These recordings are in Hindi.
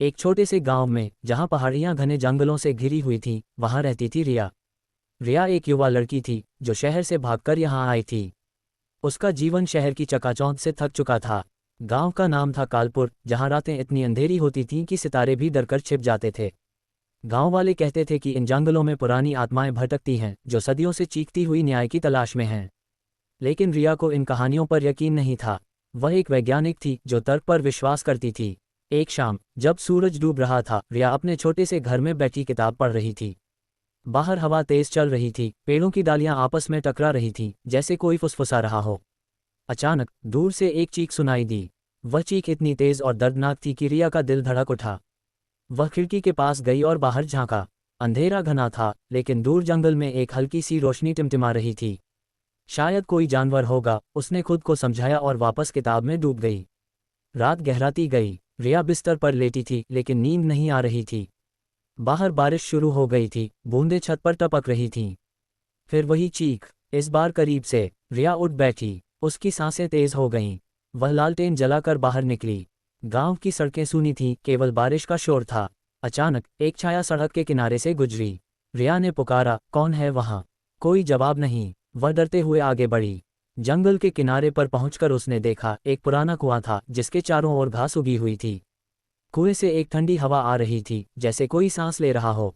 एक छोटे से गांव में, जहां पहाड़ियां घने जंगलों से घिरी हुई थीं, वहां रहती थी रिया। रिया एक युवा लड़की थी जो शहर से भागकर यहां आई थी। उसका जीवन शहर की चकाचौंध से थक चुका था। गांव का नाम था कालपुर, जहां रातें इतनी अंधेरी होती थीं कि सितारे भी डरकर छिप जाते थे। गांव वाले कहते थे कि इन जंगलों में पुरानी आत्माएं भटकती हैं जो सदियों से चीखती हुई न्याय की तलाश में हैं। लेकिन रिया को इन कहानियों पर यकीन नहीं था। वह एक वैज्ञानिक थी जो तर्क पर विश्वास करती थी। एक शाम, जब सूरज डूब रहा था, रिया अपने छोटे से घर में बैठी किताब पढ़ रही थी। बाहर हवा तेज चल रही थी, पेड़ों की डालियां आपस में टकरा रही थीं, जैसे कोई फुसफुसा रहा हो। अचानक दूर से एक चीख सुनाई दी। वह चीख इतनी तेज और दर्दनाक थी कि रिया का दिल धड़क उठा। वह खिड़की के पास गई और बाहर झांका। अंधेरा घना था, लेकिन दूर जंगल में एक हल्की सी रोशनी टिमटिमा रही थी। शायद कोई जानवर होगा, उसने खुद को समझाया और वापस किताब में डूब गई। रात गहराती गई। रिया बिस्तर पर लेटी थी, लेकिन नींद नहीं आ रही थी। बाहर बारिश शुरू हो गई थी, बूंदें छत पर टपक रही थीं। फिर वही चीख, इस बार करीब से। रिया उठ बैठी, उसकी सांसें तेज हो गईं। वह लालटेन जलाकर बाहर निकली। गांव की सड़कें सूनी थीं, केवल बारिश का शोर था। अचानक एक छाया सड़क के किनारे से गुजरी। रिया ने पुकारा, कौन है वहां? कोई जवाब नहीं। वह डरते हुए आगे बढ़ी। जंगल के किनारे पर पहुंचकर उसने देखा, एक पुराना कुआं था जिसके चारों ओर घास उगी हुई थी। कुएं से एक ठंडी हवा आ रही थी, जैसे कोई सांस ले रहा हो।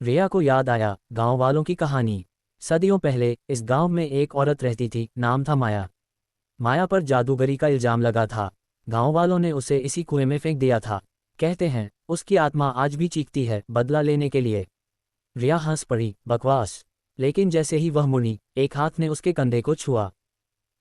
रिया को याद आया गांव वालों की कहानी। सदियों पहले इस गांव में एक औरत रहती थी, नाम था माया। माया पर जादूगरी का इल्जाम लगा था। गांव वालों ने उसे इसी कुएं में फेंक दिया था। कहते हैं उसकी आत्मा आज भी चीखती है, बदला लेने के लिए। रिया हंस पड़ी, बकवास। लेकिन जैसे ही वह मुड़ी, एक हाथ ने उसके कंधे को छुआ।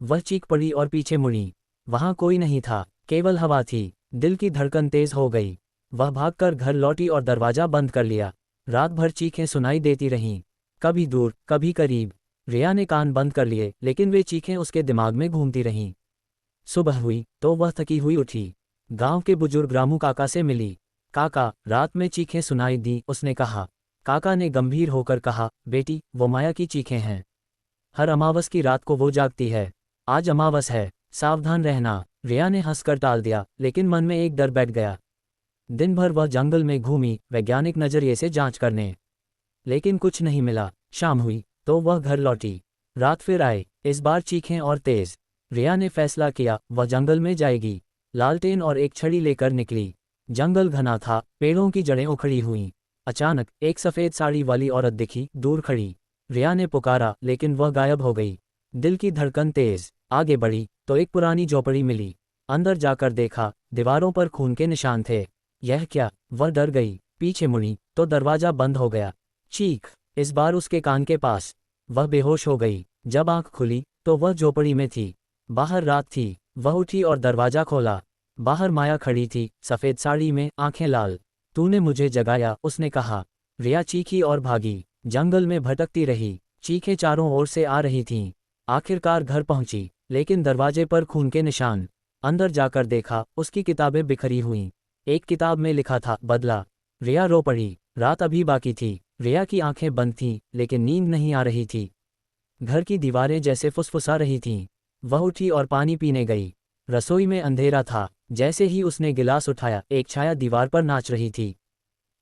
वह चीख पड़ी और पीछे मुड़ी। वहां कोई नहीं था, केवल हवा थी। दिल की धड़कन तेज हो गई। वह भागकर घर लौटी और दरवाजा बंद कर लिया। रात भर चीखें सुनाई देती रहीं, कभी दूर कभी करीब। रिया ने कान बंद कर लिए, लेकिन वे चीखें उसके दिमाग में घूमती रहीं। सुबह हुई तो वह थकी हुई उठी। गांव के बुजुर्ग रामू काका से मिली। काका, रात में चीखें सुनाई दी, उसने कहा। काका ने गंभीर होकर कहा, बेटी, वो माया की चीखें हैं। हर अमावस की रात को वो जागती है। आज अमावस है, सावधान रहना। रिया ने हंसकर टाल दिया, लेकिन मन में एक डर बैठ गया। दिन भर वह जंगल में घूमी, वैज्ञानिक नजरिए से जांच करने, लेकिन कुछ नहीं मिला। शाम हुई तो वह घर लौटी। रात फिर आए, इस बार चीखें और तेज। रिया ने फैसला किया, वह जंगल में जाएगी। लालटेन और एक छड़ी लेकर निकली। जंगल घना था, पेड़ों की जड़ें उखड़ी हुईं। अचानक एक सफ़ेद साड़ी वाली औरत दिखी, दूर खड़ी। रिया ने पुकारा, लेकिन वह गायब हो गई। दिल की धड़कन तेज। आगे बढ़ी तो एक पुरानी झोपड़ी मिली। अंदर जाकर देखा, दीवारों पर खून के निशान थे। यह क्या? वह डर गई। पीछे मुड़ी तो दरवाजा बंद हो गया। चीख, इस बार उसके कान के पास। वह बेहोश हो गई। जब आंख खुली तो वह झोपड़ी में थी। बाहर रात थी। वह उठी और दरवाजा खोला। बाहर माया खड़ी थी, सफ़ेद साड़ी में, आंखें लाल। तूने मुझे जगाया, उसने कहा। रिया चीखी और भागी। जंगल में भटकती रही। चीखें चारों ओर से आ रही थीं। आखिरकार घर पहुंची, लेकिन दरवाजे पर खून के निशान। अंदर जाकर देखा, उसकी किताबें बिखरी हुईं। एक किताब में लिखा था, बदला। रिया रो पड़ी। रात अभी बाकी थी। रिया की आंखें बंद थीं, लेकिन नींद नहीं आ रही थी। घर की दीवारें जैसे फुसफुसा रही थीं। वह उठी और पानी पीने गई। रसोई में अंधेरा था। जैसे ही उसने गिलास उठाया, एक छाया दीवार पर नाच रही थी।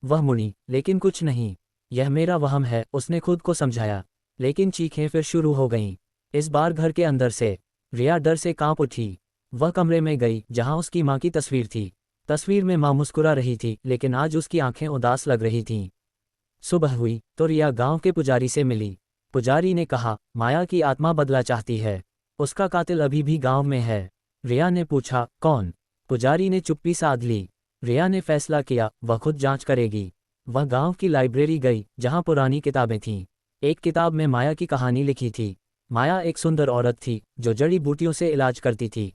वह मुड़ी, लेकिन कुछ नहीं। यह मेरा वहम है, उसने खुद को समझाया। लेकिन चीखें फिर शुरू हो गईं, इस बार घर के अंदर से। रिया डर से कांप उठी। वह कमरे में गई जहां उसकी मां की तस्वीर थी। तस्वीर में मां मुस्कुरा रही थी, लेकिन आज उसकी आंखें उदास लग रही थीं। सुबह हुई तो रिया गांव के पुजारी से मिली। पुजारी ने कहा, माया की आत्मा बदला चाहती है। उसका कातिल अभी भी गांव में है। रिया ने पूछा, कौन? पुजारी ने चुप्पी साध ली। रिया ने फैसला किया, वह खुद जांच करेगी। वह गांव की लाइब्रेरी गई, जहां पुरानी किताबें थीं। एक किताब में माया की कहानी लिखी थी। माया एक सुंदर औरत थी जो जड़ी बूटियों से इलाज करती थी।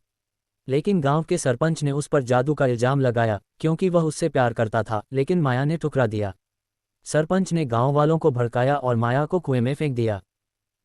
लेकिन गांव के सरपंच ने उस पर जादू का इल्जाम लगाया, क्योंकि वह उससे प्यार करता था, लेकिन माया ने ठुकरा दिया। सरपंच ने गांव वालों को भड़काया और माया को कुएं में फेंक दिया।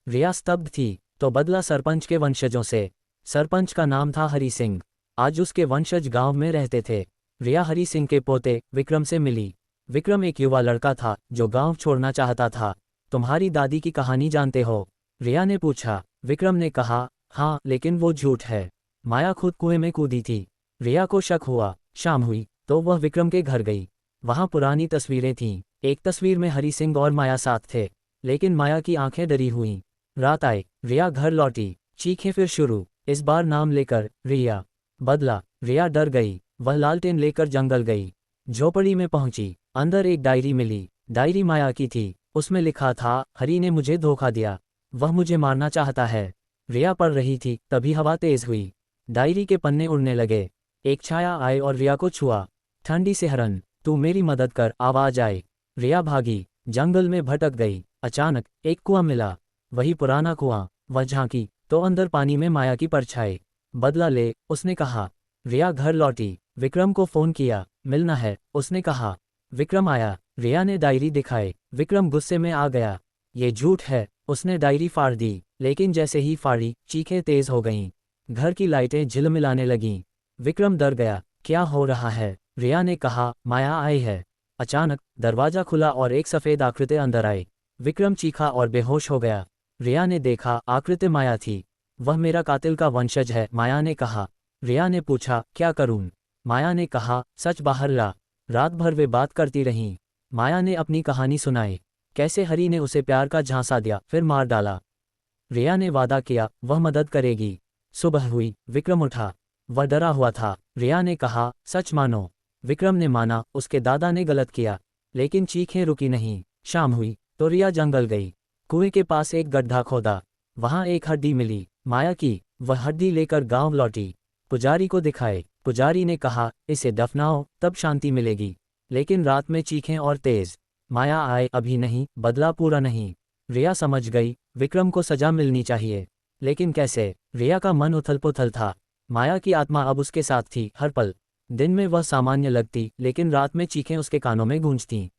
रिया स्तब्ध थी। तो बदला सरपंच के वंशजों से। सरपंच का नाम था हरी सिंह। आज उसके वंशज गांव में रहते थे। रिया हरी सिंह के पोते विक्रम से मिली। विक्रम एक युवा लड़का था जो गांव छोड़ना चाहता था। तुम्हारी दादी की कहानी जानते हो? रिया ने पूछा। विक्रम ने कहा, हाँ, लेकिन वो झूठ है। माया खुद कुएं में कूदी थी। रिया को शक हुआ। शाम हुई तो वह विक्रम के घर गई। वहां पुरानी तस्वीरें थीं। एक तस्वीर में हरि सिंह और माया साथ थे, लेकिन माया की आंखें डरी हुईं। रात आई, रिया घर लौटी। चीखें फिर शुरू, इस बार नाम लेकर, रिया। बदला, रिया डर गई। वह लालटेन लेकर जंगल गई। झोपड़ी में पहुंची, अंदर एक डायरी मिली। डायरी माया की थी। उसमें लिखा था, हरि ने मुझे धोखा दिया, वह मुझे मारना चाहता है। रिया पढ़ रही थी, तभी हवा तेज हुई। डायरी के पन्ने उड़ने लगे। एक छाया आई और रिया को छुआ। ठंडी से हरन, तू मेरी मदद कर, आवाज आई। रिया भागी, जंगल में भटक गई। अचानक एक कुआं मिला, वही पुराना कुआं। वह झांकी तो अंदर पानी में माया की परछाई। बदला ले, उसने कहा। रिया घर लौटी। विक्रम को फोन किया, मिलना है, उसने कहा। विक्रम आया। रिया ने डायरी दिखाई। विक्रम गुस्से में आ गया। ये झूठ है, उसने डायरी फाड़ दी। लेकिन जैसे ही फाड़ी, चीखें तेज हो गईं। घर की लाइटें झिलमिलाने लगीं। विक्रम डर गया, क्या हो रहा है? रिया ने कहा, माया आई है। अचानक दरवाजा खुला और एक सफ़ेद आकृति अंदर आई। विक्रम चीखा और बेहोश हो गया। रिया ने देखा, आकृति माया थी। वह मेरा कातिल का वंशज है, माया ने कहा। रिया ने पूछा, क्या करूं? माया ने कहा, सच बाहर ला। रात भर वे बात करती रहीं। माया ने अपनी कहानी सुनाई, कैसे हरि ने उसे प्यार का झांसा दिया, फिर मार डाला। रिया ने वादा किया, वह मदद करेगी। सुबह हुई, विक्रम उठा। वह डरा हुआ था। रिया ने कहा, सच मानो। विक्रम ने माना, उसके दादा ने गलत किया। लेकिन चीखें रुकी नहीं। शाम हुई तो रिया जंगल गई। कुएं के पास एक गड्ढा खोदा। वहां एक हड्डी मिली, माया की। वह हड्डी लेकर गांव लौटी। पुजारी को दिखाए। पुजारी ने कहा, इसे दफनाओ, तब शांति मिलेगी। लेकिन रात में चीखें और तेज। माया आए, अभी नहीं, बदला पूरा नहीं। रिया समझ गई, विक्रम को सजा मिलनी चाहिए। लेकिन कैसे? रिया का मन उथल पुथल था। माया की आत्मा अब उसके साथ थी, हर पल। दिन में वह सामान्य लगती, लेकिन रात में चीखें उसके कानों में गूंजतीं।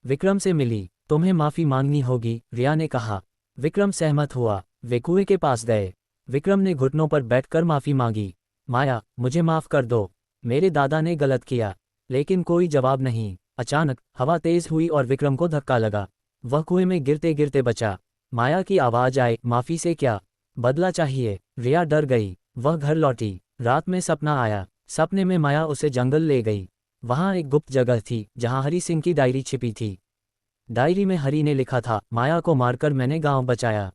विक्रम से मिली, तुम्हें माफी मांगनी होगी, रिया ने कहा। विक्रम सहमत हुआ। वे कुएं के पास गए। विक्रम ने घुटनों पर बैठकर माफी मांगी। माया, मुझे माफ कर दो, मेरे दादा ने गलत किया। लेकिन कोई जवाब नहीं। अचानक हवा तेज हुई और विक्रम को धक्का लगा। वह कुएं में गिरते गिरते बचा। माया की आवाज आई, माफी से क्या, बदला चाहिए। रिया डर गई। वह घर लौटी। रात में सपना आया। सपने में माया उसे जंगल ले गई। वहां एक गुप्त जगह थी, जहां हरि सिंह की डायरी छिपी थी। डायरी में हरि ने लिखा था, माया को मारकर मैंने गांव बचाया।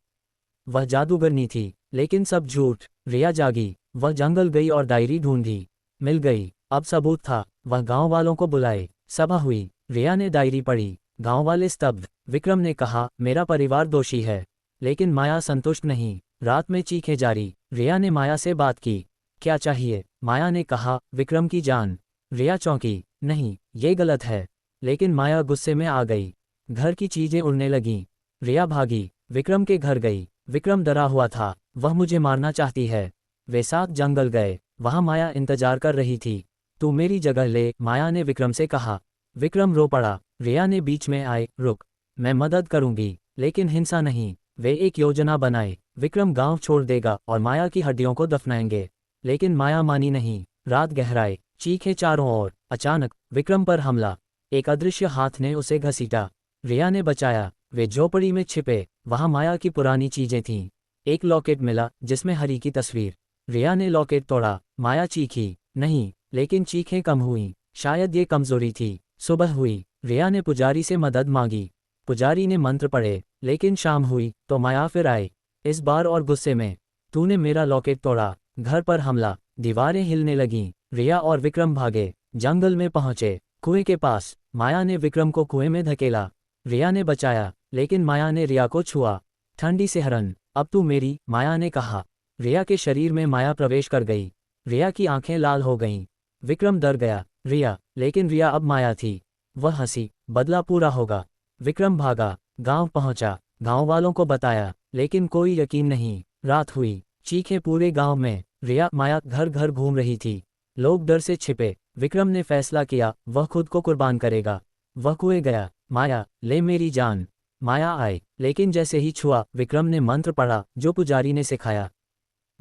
वह जादूगरनी थी, लेकिन सब झूठ। रिया जागी। वह जंगल गई और डायरी ढूंढी। मिल गई। अब सबूत था। वह गांव वालों को बुलाए। सभा हुई। रिया ने डायरी पढ़ी। गांव वाले स्तब्ध। विक्रम ने कहा, मेरा परिवार दोषी है। लेकिन माया संतुष्ट नहीं। रात में चीखें जारी। रिया ने माया से बात की, क्या चाहिए? माया ने कहा, विक्रम की जान। रिया चौंकी, नहीं, ये गलत है। लेकिन माया गुस्से में आ गई। घर की चीजें उड़ने लगीं। रिया भागी, विक्रम के घर गई। विक्रम डरा हुआ था, वह मुझे मारना चाहती है। वे साथ जंगल गए। वहां माया इंतजार कर रही थी। तू मेरी जगह ले, माया ने विक्रम से कहा। विक्रम रो पड़ा। रिया ने बीच में आए, रुक, मैं मदद करूंगी, लेकिन हिंसा नहीं। वे एक योजना बनाए। विक्रम गांव छोड़ देगा और माया की हड्डियों को दफनाएंगे। लेकिन माया मानी नहीं। रात गहराए, चीखें चारों ओर। अचानक विक्रम पर हमला। एक अदृश्य हाथ ने उसे घसीटा। रिया ने बचाया। वे झोपड़ी में छिपे। वहां माया की पुरानी चीजें थीं। एक लॉकेट मिला, जिसमें हरि की तस्वीर। रिया ने लॉकेट तोड़ा। माया चीखी, नहीं, लेकिन चीखें कम हुईं। शायद ये कमजोरी थी। सुबह हुई। रिया ने पुजारी से मदद मांगी। पुजारी ने मंत्र पढ़े। लेकिन शाम हुई तो माया फिर आई। इस बार और गुस्से में, तूने मेरा लॉकेट तोड़ा। घर पर हमला। दीवारें हिलने लगीं। रिया और विक्रम भागे। जंगल में पहुंचे। कुएं के पास। माया ने विक्रम को कुएं में धकेला। रिया ने बचाया, लेकिन माया ने रिया को छुआ। ठंडी से हरन, अब तू मेरी, माया ने कहा। रिया के शरीर में माया प्रवेश कर गई। रिया की आंखें लाल हो गईं। विक्रम डर गया। रिया, लेकिन रिया अब माया थी। वह हंसी, बदला पूरा होगा। विक्रम भागा। गांव पहुंचा। गांव वालों को बताया, लेकिन कोई यकीन नहीं। रात हुई। चीखें पूरे गांव में। रिया, माया घर घर घूम रही थी। लोग डर से छिपे। विक्रम ने फैसला किया, वह खुद को कुर्बान करेगा। वह कुएं गया। माया, ले मेरी जान। माया आई, लेकिन जैसे ही छुआ, विक्रम ने मंत्र पढ़ा, जो पुजारी ने सिखाया।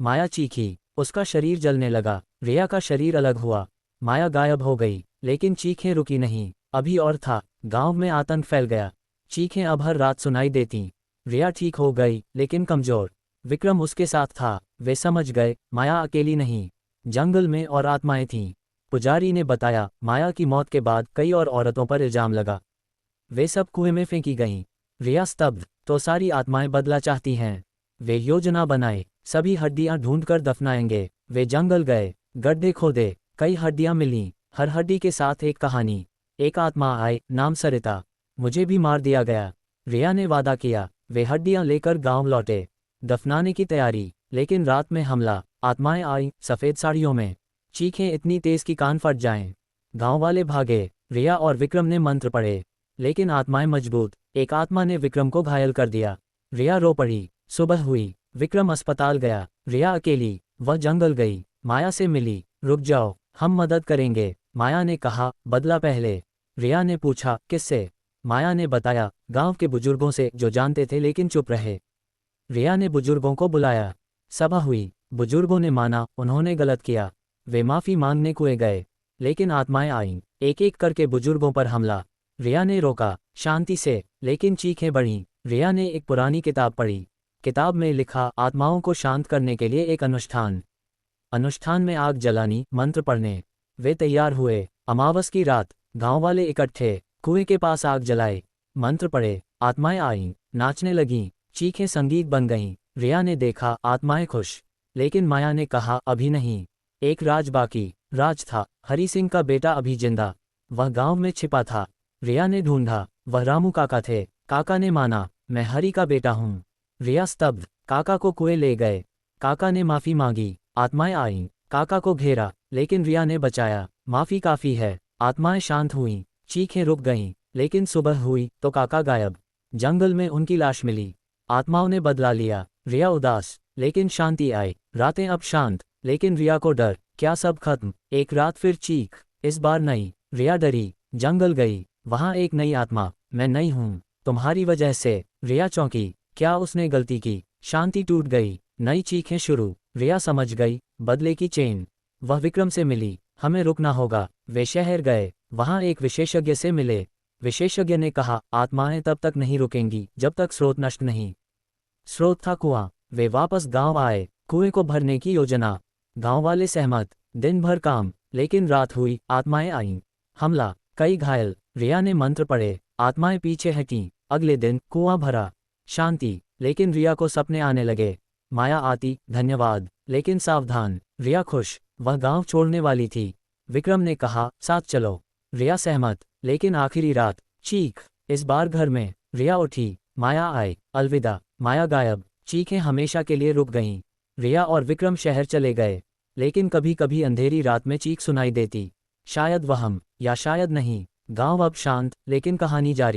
माया चीखी। उसका शरीर जलने लगा। रिया का शरीर अलग हुआ। माया गायब हो गई, लेकिन चीखें रुकी नहीं। अभी और था। गांव में आतंक फैल गया। चीखें अब हर रात सुनाई देतीं। रिया ठीक हो गई, लेकिन कमजोर। विक्रम उसके साथ था। वे समझ गए, माया अकेली नहीं। जंगल में और आत्माएं थीं। पुजारी ने बताया, माया की मौत के बाद कई और औरतों पर इल्जाम लगा। वे सब कुएं में फेंकी गईं। रिया स्तब्ध, तो सारी आत्माएं बदला चाहती हैं। वे योजना बनाए, सभी हड्डियां ढूंढकर दफनाएंगे। वे जंगल गए, गड्ढे खोदे, कई हड्डियां मिलीं, हर हड्डी के साथ एक कहानी। एक आत्मा आए, नाम सरिता। मुझे भी मार दिया गया। रिया ने वादा किया। वे हड्डियां लेकर गांव लौटे, दफनाने की तैयारी। लेकिन रात में हमला। आत्माएं आईं, सफ़ेद साड़ियों में, चीखें इतनी तेज कि कान फट जाएं। गांव वाले भागे। रिया और विक्रम ने मंत्र पढ़े, लेकिन आत्माएं मजबूत। एक आत्मा ने विक्रम को घायल कर दिया। रिया रो पड़ी। सुबह हुई, विक्रम अस्पताल गया। रिया अकेली, वह जंगल गई, माया से मिली। रुक जाओ, हम मदद करेंगे, माया ने कहा, बदला पहले। रिया ने पूछा, किससे? माया ने बताया, गांव के बुजुर्गों से जो जानते थे लेकिन चुप रहे। रिया ने बुजुर्गों को बुलाया। सभा हुई, बुजुर्गों ने माना उन्होंने गलत किया। वे माफ़ी मांगने कुएं गए, लेकिन आत्माएं आईं, एक एक करके बुजुर्गों पर हमला। रिया ने रोका, शांति से, लेकिन चीखें बढ़ीं। रिया ने एक पुरानी किताब पढ़ी। किताब में लिखा, आत्माओं को शांत करने के लिए एक अनुष्ठान। अनुष्ठान में आग जलानी, मंत्र पढ़ने। वे तैयार हुए। अमावस की रात, गांव वाले इकट्ठे, कुएं के पास आग जलाए, मंत्र पढ़े। आत्माएं आईं, नाचने लगीं, चीखें संगीत बन गईं। रिया ने देखा, आत्माएं खुश। लेकिन माया ने कहा, अभी नहीं। एक राज बाकी। राज था, हरि सिंह का बेटा अभी जिंदा। वह गांव में छिपा था। रिया ने ढूंढा, वह रामू काका थे। काका ने माना, मैं हरि का बेटा हूँ। रिया स्तब्ध। काका को कुएं ले गए। काका ने माफ़ी मांगी। आत्माएं आईं, काका को घेरा, लेकिन रिया ने बचाया। माफ़ी काफ़ी है। आत्माएं शांत हुईं, चीखें रुक गईं। लेकिन सुबह हुई तो काका गायब। जंगल में उनकी लाश मिली। आत्माओं ने बदला लिया। रिया उदास, लेकिन शांति आई। रातें अब शांत, लेकिन रिया को डर, क्या सब खत्म? एक रात फिर चीख, इस बार नई। रिया डरी, जंगल गई, वहां एक नई आत्मा, मैं नई हूं, तुम्हारी वजह से। रिया चौंकी, क्या उसने गलती की? शांति टूट गई, नई चीखें शुरू। रिया समझ गई, बदले की चेन। वह विक्रम से मिली, हमें रुकना होगा। वे शहर गए, वहां एक विशेषज्ञ से मिले। विशेषज्ञ ने कहा, आत्माएं तब तक नहीं रुकेंगी जब तक स्रोत नष्ट नहीं। स्रोत था कुआं। वे वापस गांव आए, कुएं को भरने की योजना। गांव वाले सहमत। दिन भर काम, लेकिन रात हुई, आत्माएं आईं। हमला, कई घायल। रिया ने मंत्र पढ़े, आत्माएं पीछे हटीं। अगले दिन कुआं भरा, शांति। लेकिन रिया को सपने आने लगे। माया आती, धन्यवाद, लेकिन सावधान। रिया खुश, वह गांव छोड़ने वाली थी। विक्रम ने कहा, साथ चलो। रिया सहमत, लेकिन आखिरी रात, चीख, इस बार घर में। रिया उठी, माया आई, अलविदा। माया गायब, चीखें हमेशा के लिए रुक गईं। रिया और विक्रम शहर चले गए, लेकिन कभी कभी अंधेरी रात में चीख सुनाई देती। शायद वहम, या शायद नहीं। गांव अब शांत, लेकिन कहानी जारी।